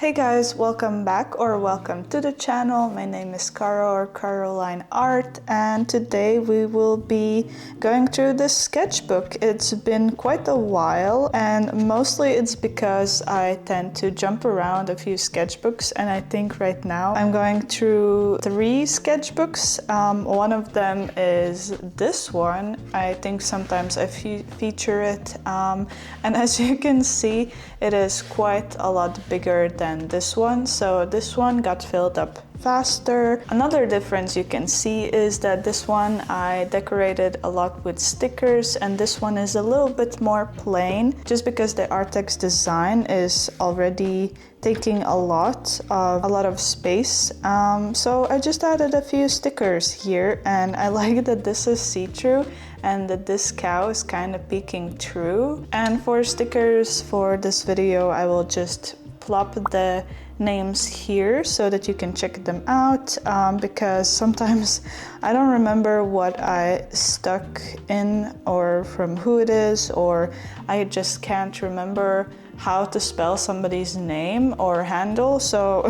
Hey guys, welcome back or welcome to the channel. My name is Karo or karo.lineart, and today we will be going through this sketchbook. It's been quite a while, and mostly it's because I tend to jump around a few sketchbooks, and I think right now I'm going through 3 sketchbooks. One of them is this one. I think sometimes I feature it, and as you can see, it is quite a lot bigger than this one, so this one got filled up faster. Another difference you can see is that this one I decorated a lot with stickers, and this one is a little bit more plain, just because the Artex design is already taking a lot of space. So I just added a few stickers here, and I like that this is see-through and that this cow is kind of peeking through. And for stickers for this video, I will just plop the names here so that you can check them out, because sometimes I don't remember what I stuck in or from who it is, or I just can't remember how to spell somebody's name or handle, so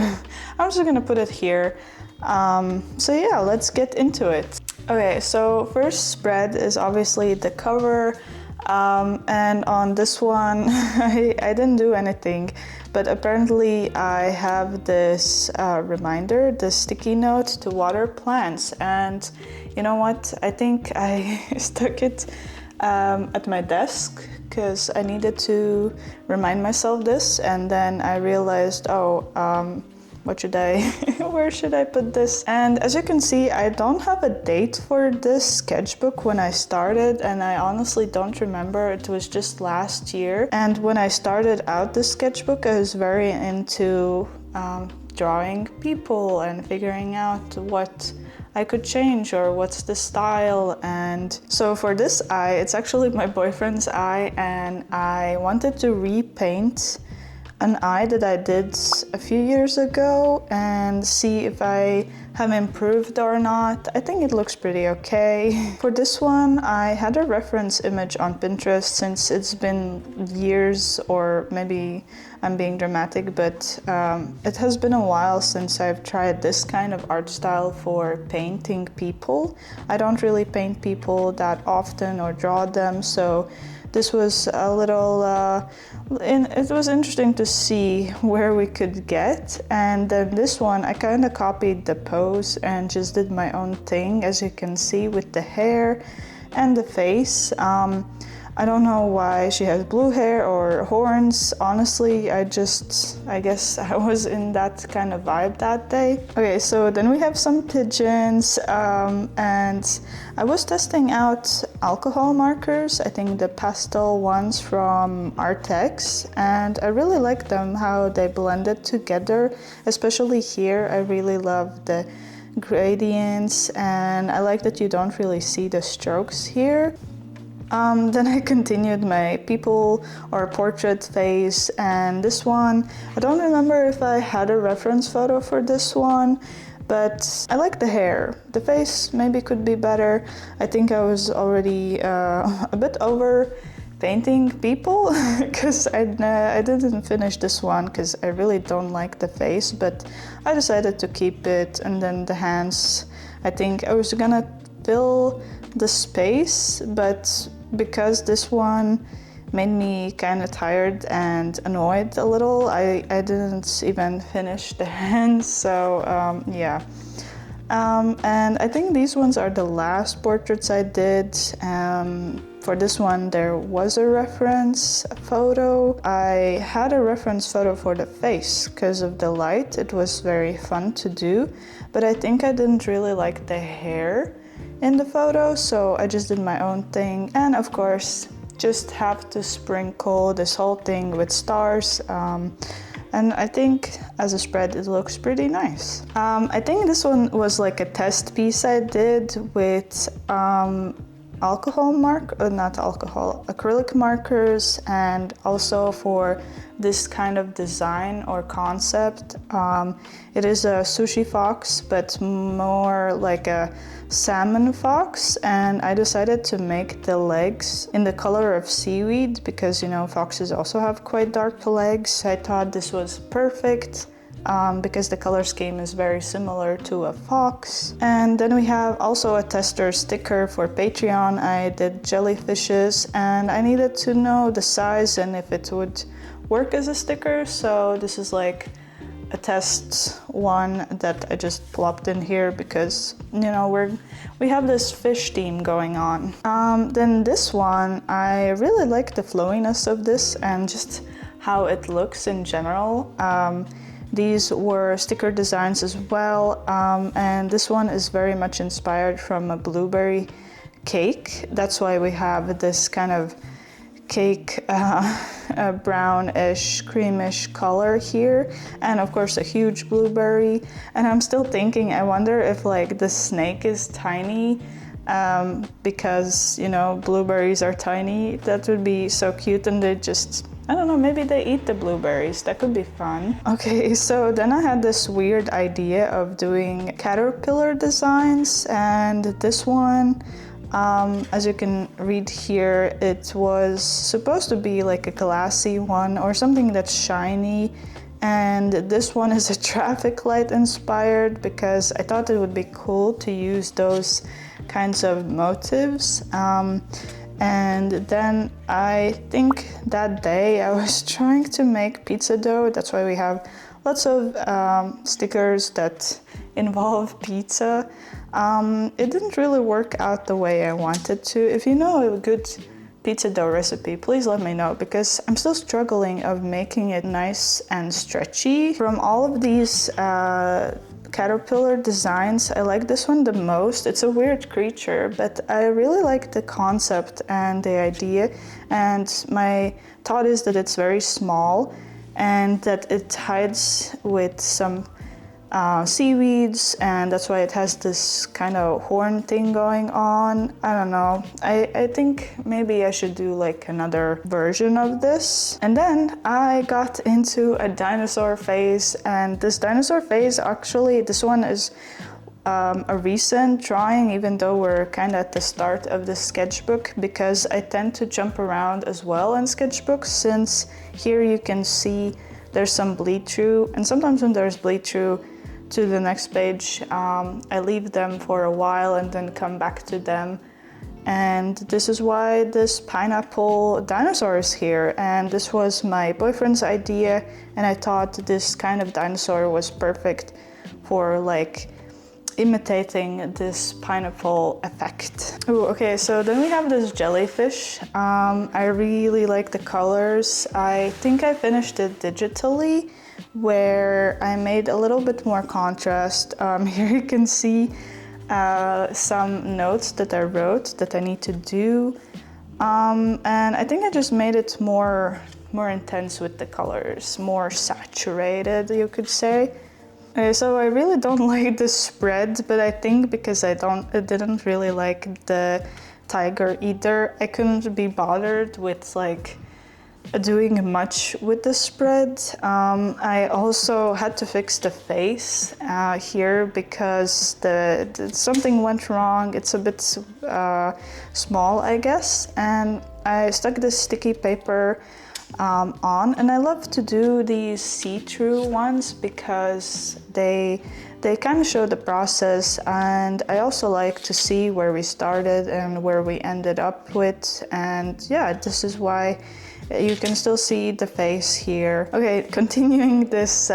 I'm just gonna put it here. So yeah, let's get into it. Okay, so first spread is obviously the cover, and on this one I didn't do anything, but apparently I have this reminder, this sticky note to water plants, and you know what, I think I stuck it at my desk because I needed to remind myself this, and then I realized, where should I put this? And as you can see, I don't have a date for this sketchbook when I started, and I honestly don't remember. It was just last year. And when I started out this sketchbook, I was very into drawing people and figuring out what I could change or what's the style. And so for this eye, it's actually my boyfriend's eye, and I wanted to repaint an eye that I did a few years ago and see if I have improved or not. I think it looks pretty okay. For this one, I had a reference image on Pinterest since it's been years, or maybe I'm being dramatic, but it has been a while since I've tried this kind of art style for painting people. I don't really paint people that often or draw them, so this was a little, it was interesting to see where we could get. And then this one, I kind of copied the pose and just did my own thing, as you can see, with the hair and the face. I don't know why she has blue hair or horns. Honestly, I guess I was in that kind of vibe that day. Okay, so then we have some pigeons, and I was testing out alcohol markers, I think the pastel ones from Artex, and I really like them, how they blended together, especially here. I really love the gradients, and I like that you don't really see the strokes here. Then I continued my people or portrait phase, and this one, I don't remember if I had a reference photo for this one, but I like the hair. The face maybe could be better. I think I was already a bit over painting people because I didn't finish this one because I really don't like the face, but I decided to keep it. And then the hands, I think I was gonna fill the space, but because this one made me kind of tired and annoyed a little, I didn't even finish the hands, so yeah. And I think these ones are the last portraits I did. For this one, there was a reference photo. I had a reference photo for the face because of the light. It was very fun to do, but I think I didn't really like the hair in the photo, so I just did my own thing. And of course, just have to sprinkle this whole thing with stars. And I think as a spread, it looks pretty nice. I think this one was like a test piece I did with acrylic markers, and also for this kind of design or concept. It is a sushi fox, but more like a salmon fox, and I decided to make the legs in the color of seaweed because, you know, foxes also have quite dark legs. I thought this was perfect. Because the color scheme is very similar to a fox. And then we have also a tester sticker for Patreon. I did jellyfishes and I needed to know the size and if it would work as a sticker. So this is like a test one that I just plopped in here because, you know, we have this fish theme going on. Then this one, I really like the flowiness of this and just how it looks in general. These were sticker designs as well, and this one is very much inspired from a blueberry cake. That's why we have this kind of cake, brownish, creamish color here, and of course a huge blueberry. And I'm still thinking, I wonder if like the snake is tiny, because, you know, blueberries are tiny. That would be so cute, and they just, I don't know, maybe they eat the blueberries. That could be fun. Okay, so then I had this weird idea of doing caterpillar designs, and this one, as you can read here, it was supposed to be like a glassy one or something that's shiny. And this one is a traffic light inspired because I thought it would be cool to use those kinds of motifs. And then I think that day I was trying to make pizza dough. That's why we have lots of stickers that involve pizza. It didn't really work out the way I wanted to. If you know a good pizza dough recipe, please let me know because I'm still struggling of making it nice and stretchy. From all of these caterpillar designs, I like this one the most. It's a weird creature, but I really like the concept and the idea, and my thought is that it's very small and that it hides with some seaweeds, and that's why it has this kind of horn thing going on. I don't know. I think maybe I should do like another version of this. And then I got into a dinosaur phase, and this dinosaur phase, actually, this one is a recent drawing, even though we're kind of at the start of the sketchbook, because I tend to jump around as well in sketchbooks, since here you can see there's some bleed through, and sometimes when there's bleed through to the next page, I leave them for a while and then come back to them. And this is why this pineapple dinosaur is here, and this was my boyfriend's idea, and I thought this kind of dinosaur was perfect for like imitating this pineapple effect. Ooh, okay, so then we have this jellyfish. I really like the colors. I think I finished it digitally, where I made a little bit more contrast. Here you can see some notes that I wrote that I need to do. And I think I just made it more intense with the colors, more saturated, you could say. So I really don't like the spread, but I think because I didn't really like the tiger either, I couldn't be bothered with like doing much with the spread. I also had to fix the face here because something went wrong. It's a bit small, I guess, and I stuck this sticky paper on, and I love to do these see-through ones because they kind of show the process, and I also like to see where we started and where we ended up with. And yeah, this is why you can still see the face here. Okay, continuing this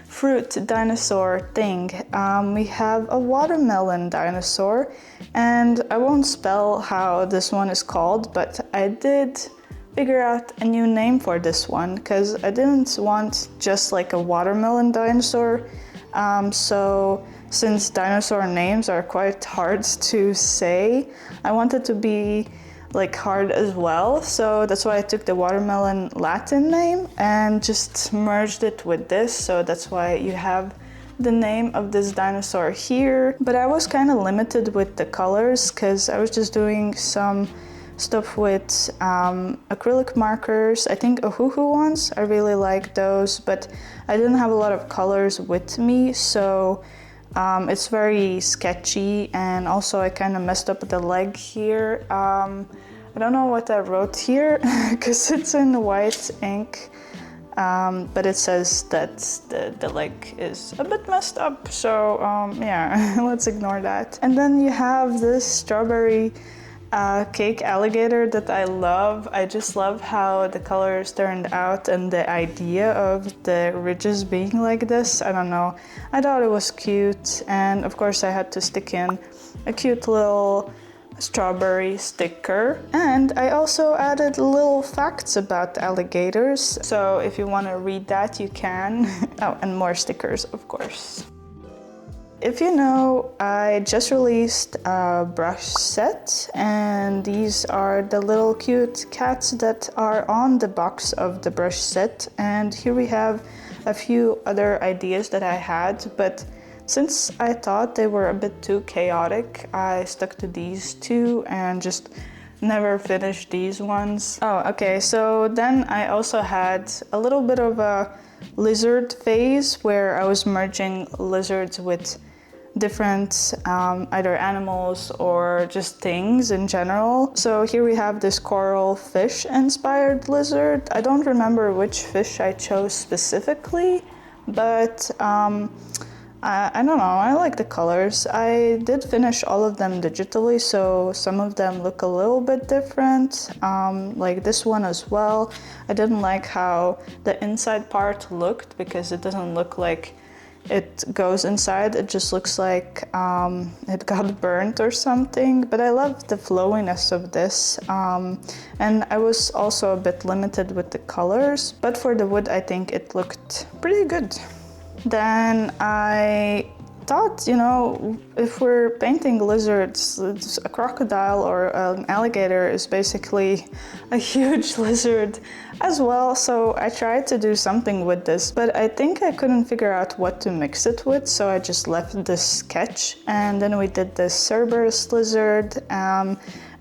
fruit dinosaur thing, we have a watermelon dinosaur, and I won't spell how this one is called, but I did figure out a new name for this one because I didn't want just like a watermelon dinosaur. So since dinosaur names are quite hard to say, I wanted to be like hard as well. So that's why I took the watermelon Latin name and just merged it with this. So that's why you have the name of this dinosaur here, but I was kind of limited with the colors because I was just doing some stuff with acrylic markers. I think Ohuhu ones, I really like those, but I didn't have a lot of colors with me, so it's very sketchy. And also I kind of messed up the leg here. I don't know what I wrote here because it's in white ink, but it says that the leg is a bit messed up, so yeah, let's ignore that. And then you have this strawberry cake alligator that I love. I just love how the colors turned out and the idea of the ridges being like this. I don't know, I thought it was cute, and of course I had to stick in a cute little strawberry sticker. And I also added little facts about alligators, so if you want to read that you can. Oh, and more stickers, of course. If you know, I just released a brush set, and these are the little cute cats that are on the box of the brush set. And here we have a few other ideas that I had, but since I thought they were a bit too chaotic, I stuck to these two and just never finished these ones. Oh, okay, so then I also had a little bit of a lizard phase where I was merging lizards with different either animals or just things in general. So here we have this coral fish inspired lizard. I don't remember which fish I chose specifically, but I don't know, I like the colors. I did finish all of them digitally, so some of them look a little bit different, like this one as well. I didn't like how the inside part looked because it doesn't look like it goes inside, it just looks like it got burnt or something. But I love the flowiness of this, and I was also a bit limited with the colors, but for the wood I think it looked pretty good. Then I thought, you know, if we're painting lizards, a crocodile or an alligator is basically a huge lizard as well, so I tried to do something with this, but I think I couldn't figure out what to mix it with, so I just left this sketch. And then we did this Cerberus lizard.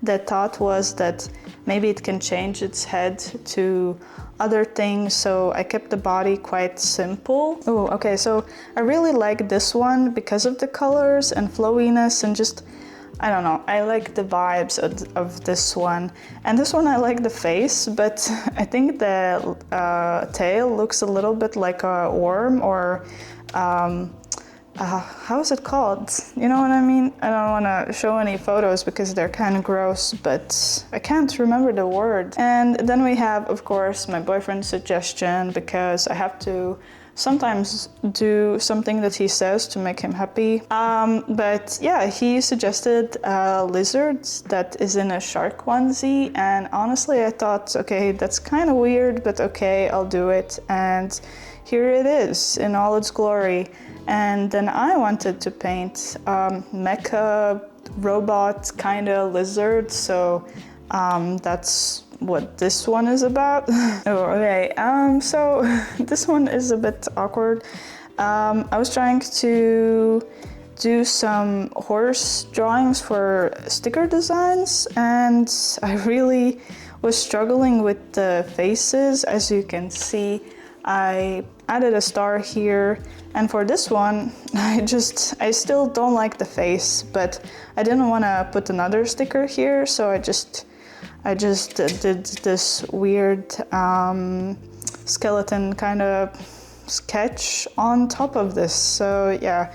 The thought was that maybe it can change its head to other things, so I kept the body quite simple. Oh, okay, so I really like this one because of the colors and flowiness and just, I don't know, I like the vibes of this one. And this one I like the face, but I think the tail looks a little bit like a worm, or how is it called? You know what I mean? I don't want to show any photos because they're kind of gross, but I can't remember the word. And then we have, of course, my boyfriend's suggestion, because I have to sometimes do something that he says to make him happy. But yeah, he suggested a lizard that is in a shark onesie, and honestly I thought, okay, that's kind of weird, but okay, I'll do it. And here it is in all its glory. And then I wanted to paint mecha robot kind of lizard, so that's what this one is about. Oh, okay, so this one is a bit awkward. I was trying to do some horse drawings for sticker designs, and I really was struggling with the faces. As you can see, I added a star here, and for this one I still don't like the face, but I didn't want to put another sticker here, so I just did this weird skeleton kind of sketch on top of this. So yeah,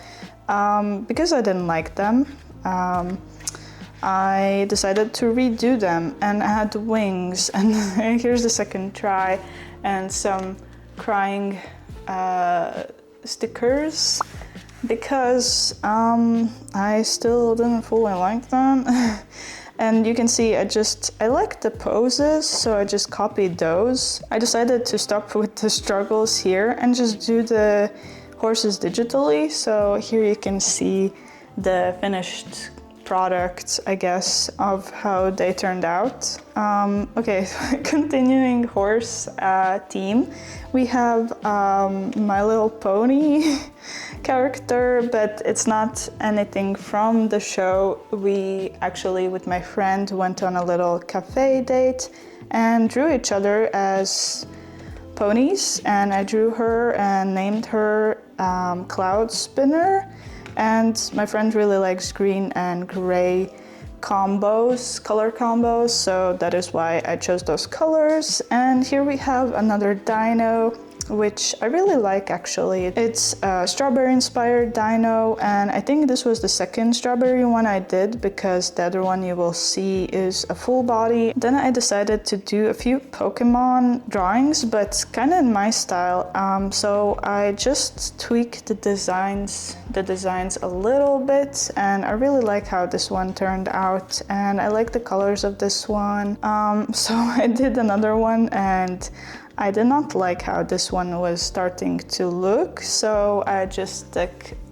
because I didn't like them, I decided to redo them and add wings. And here's the second try, and some crying stickers, because I still didn't fully like them. And you can see I like the poses, so I just copied those. I decided to stop with the struggles here and just do the horses digitally. So here you can see the finished product, I guess, of how they turned out. Okay, continuing horse theme, we have My Little Pony character, but it's not anything from the show. We actually, with my friend, went on a little cafe date and drew each other as ponies, and I drew her and named her Cloud Spinner. And my friend really likes green and gray combos, color combos, so that is why I chose those colors. And here we have another dino, which I really like actually. It's a strawberry inspired dino, and I think this was the second strawberry one I did because the other one you will see is a full body. Then I decided to do a few Pokémon drawings, but kind of in my style. So I just tweaked the designs a little bit, and I really like how this one turned out, and I like the colors of this one. So I did another one, and I did not like how this one was starting to look, so I just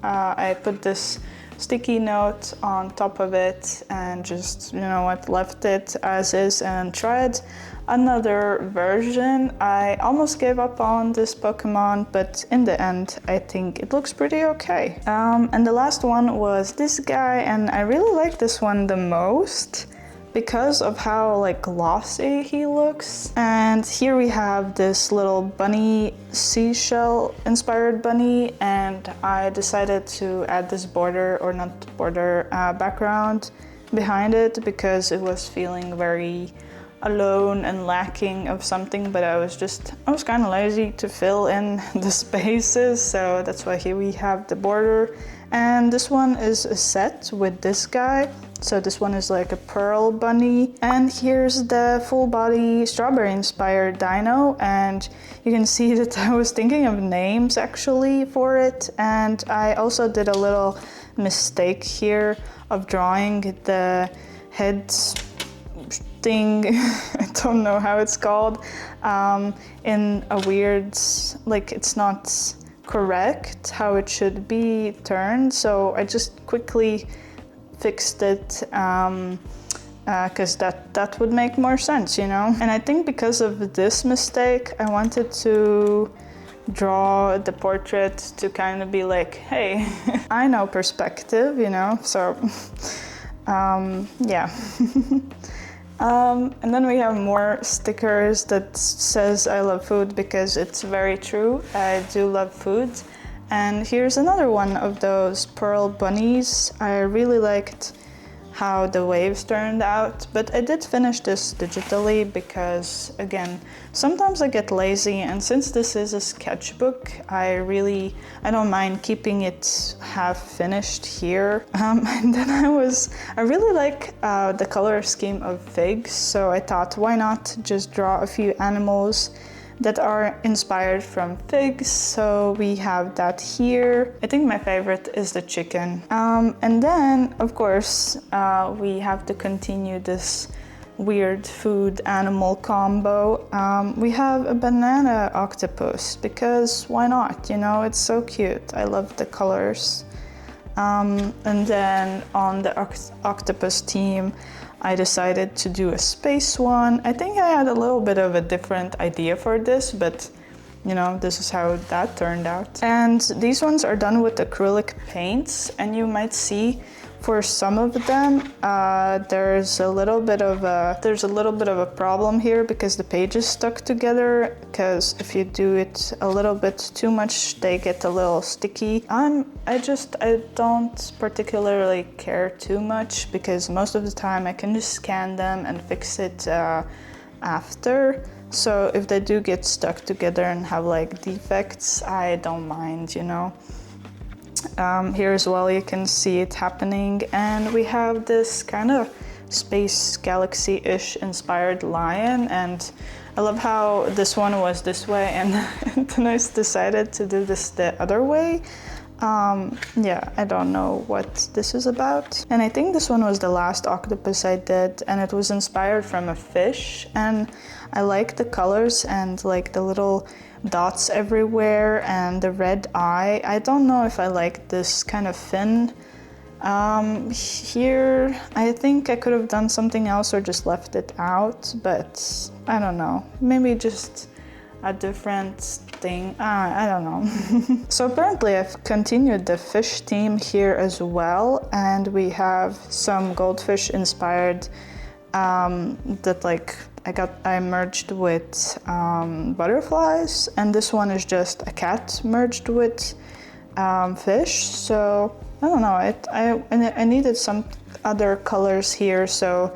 I put this sticky note on top of it and just, you know what, left it as is and tried another version. I almost gave up on this Pokemon, but in the end I think it looks pretty okay. And the last one was this guy, and I really like this one the most because of how like glossy he looks. And here we have this little bunny, seashell inspired bunny, and I decided to add this border, or not border, background behind it because it was feeling very alone and lacking of something, but I was kind of lazy to fill in the spaces, so that's why here we have the border. And this one is a set with this guy. So this one is like a pearl bunny. And here's the full body strawberry inspired dino. And you can see that I was thinking of names actually for it. And I also did a little mistake here of drawing the head thing, I don't know how it's called, in a weird, like it's not correct how it should be turned, so I just quickly fixed it because that would make more sense, you know. And I think because of this mistake I wanted to draw the portrait to kind of be like, hey, I know perspective, you know, so yeah. And then we have more stickers that says I love food, because it's very true. I do love food. And here's another one of those pearl bunnies. I really liked how the waves turned out, but I did finish this digitally because, again, sometimes I get lazy, and since this is a sketchbook, I don't mind keeping it half finished here. And then I really like the color scheme of figs, so I thought, why not just draw a few animals that are inspired from figs. So we have that here. I think my favorite is the chicken. And then, of course, we have to continue this weird food animal combo. We have a banana octopus, because why not? You know, it's so cute. I love the colors. And then on the octopus team, I decided to do a space one. I think I had a little bit of a different idea for this, but you know, this is how that turned out. And these ones are done with acrylic paints, and you might see for some of them there's a little bit of a problem here because the pages stuck together, because if you do it a little bit too much they get a little sticky. I don't particularly care too much, because most of the time I can just scan them and fix it after. So if they do get stuck together and have like defects, I don't mind, you know. Here as well you can see it happening, and we have this kind of space galaxy-ish inspired lion, and I love how this one was this way and then I decided to do this the other way. Yeah, I don't know what this is about. And I think this one was the last octopus I did, and it was inspired from a fish, and I like the colors and like the little dots everywhere and the red eye. I don't know if I like this kind of fin. Here I think I could have done something else or just left it out, but I don't know, maybe just a different thing. I don't know. So apparently I've continued the fish theme here as well, and we have some goldfish inspired that like I merged with butterflies, and this one is just a cat merged with fish. So I don't know, I needed some other colors here, so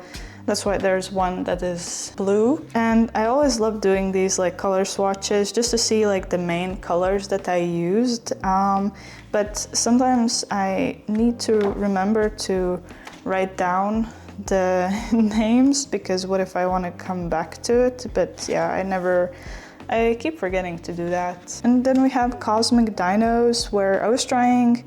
that's why there's one that is blue. And I always love doing these like color swatches just to see like the main colors that I used. But sometimes I need to remember to write down the names, because what if I want to come back to it? But yeah, I keep forgetting to do that. And then we have Cosmic Dinos, where I was trying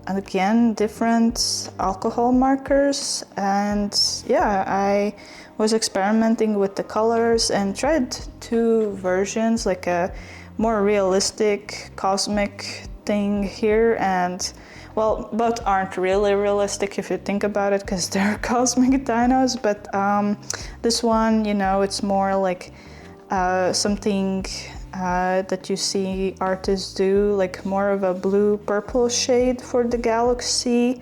again different alcohol markers, and yeah, I was experimenting with the colors and tried two versions, like a more realistic cosmic thing here, and well, both aren't really realistic if you think about it, because they're cosmic dinos, but this one, you know, it's more like something that you see artists do, like more of a blue-purple shade for the galaxy.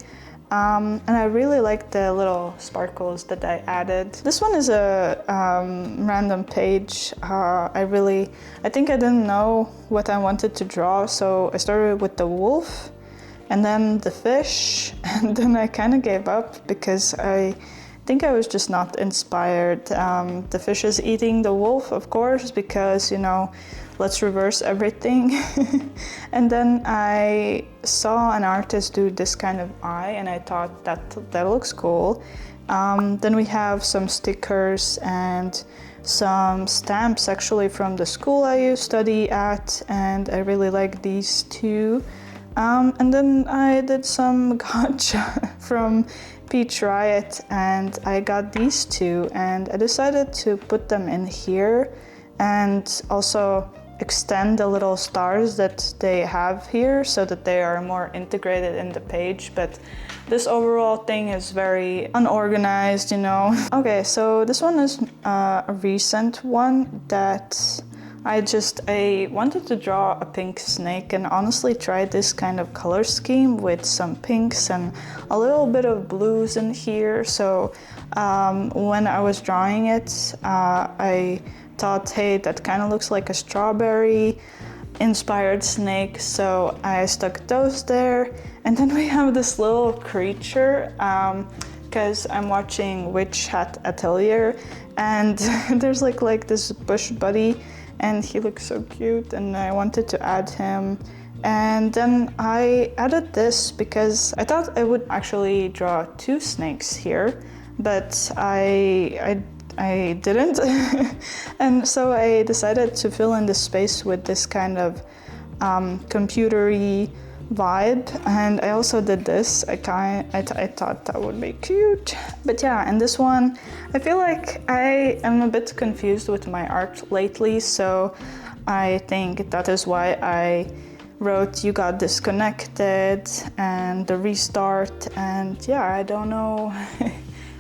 And I really like the little sparkles that I added. This one is a random page. I think I didn't know what I wanted to draw, so I started with the wolf and then the fish, and then I kind of gave up because I think I was just not inspired. The fish is eating the wolf, of course, because, you know, let's reverse everything. And then I saw an artist do this kind of eye, and I thought that looks cool. Then we have some stickers and some stamps actually from the school I used to study at, and I really like these two. And then I did some gotcha from Peach Riot, and I got these two, and I decided to put them in here and also extend the little stars that they have here so that they are more integrated in the page. But this overall thing is very unorganized, you know. Okay, so this one is a recent one that I wanted to draw a pink snake, and honestly tried this kind of color scheme with some pinks and a little bit of blues in here. So when I was drawing it, I thought, hey, that kind of looks like a strawberry inspired snake, so I stuck those there. And then we have this little creature, because I'm watching Witch Hat Atelier, and there's like this bush buddy, and he looks so cute, and I wanted to add him. And then I added this because I thought I would actually draw two snakes here, but I didn't. And so I decided to fill in the space with this kind of computery vibe, and I also did this. I thought that would be cute. But yeah, and this one, I feel like I am a bit confused with my art lately, so I think that is why I wrote You Got Disconnected and the restart, and yeah, I don't know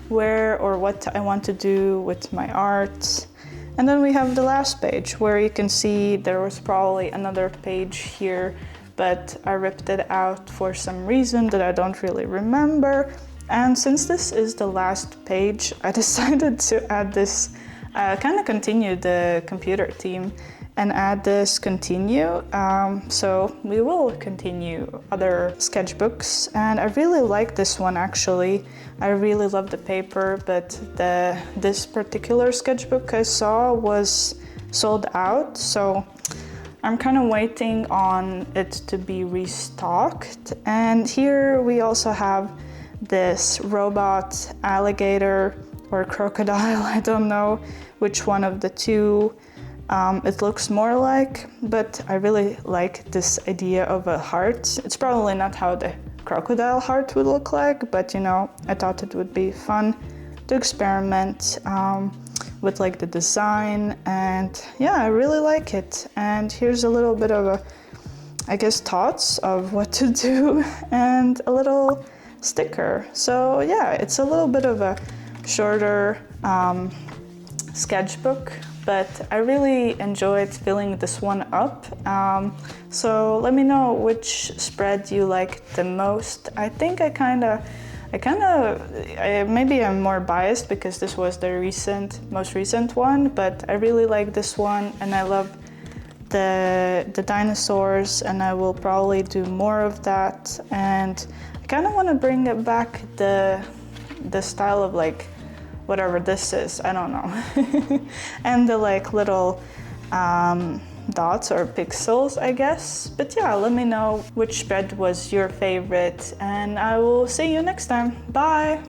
where or what I want to do with my art. And then we have the last page, where you can see there was probably another page here, but I ripped it out for some reason that I don't really remember. And since this is the last page, I decided to add this, kind of continue the computer theme and add this continue. So we will continue other sketchbooks, and I really like this one actually. I really love the paper, but this particular sketchbook I saw was sold out, so I'm kind of waiting on it to be restocked. And here we also have this robot alligator or crocodile, I don't know which one of the two it looks more like, but I really like this idea of a heart. It's probably not how the crocodile heart would look like, but you know, I thought it would be fun to experiment with like the design, and yeah, I really like it. And here's a little bit of I guess thoughts of what to do, and a little sticker. So yeah, it's a little bit of a shorter sketchbook, but I really enjoyed filling this one up. So let me know which spread you like the most. I think maybe I'm more biased because this was the most recent one, but I really like this one, and I love the dinosaurs, and I will probably do more of that. And I kind of want to bring it back the style of like whatever this is, I don't know. And the like little dots or pixels, I guess. But yeah, let me know which spread was your favorite, and I will see you next time. Bye!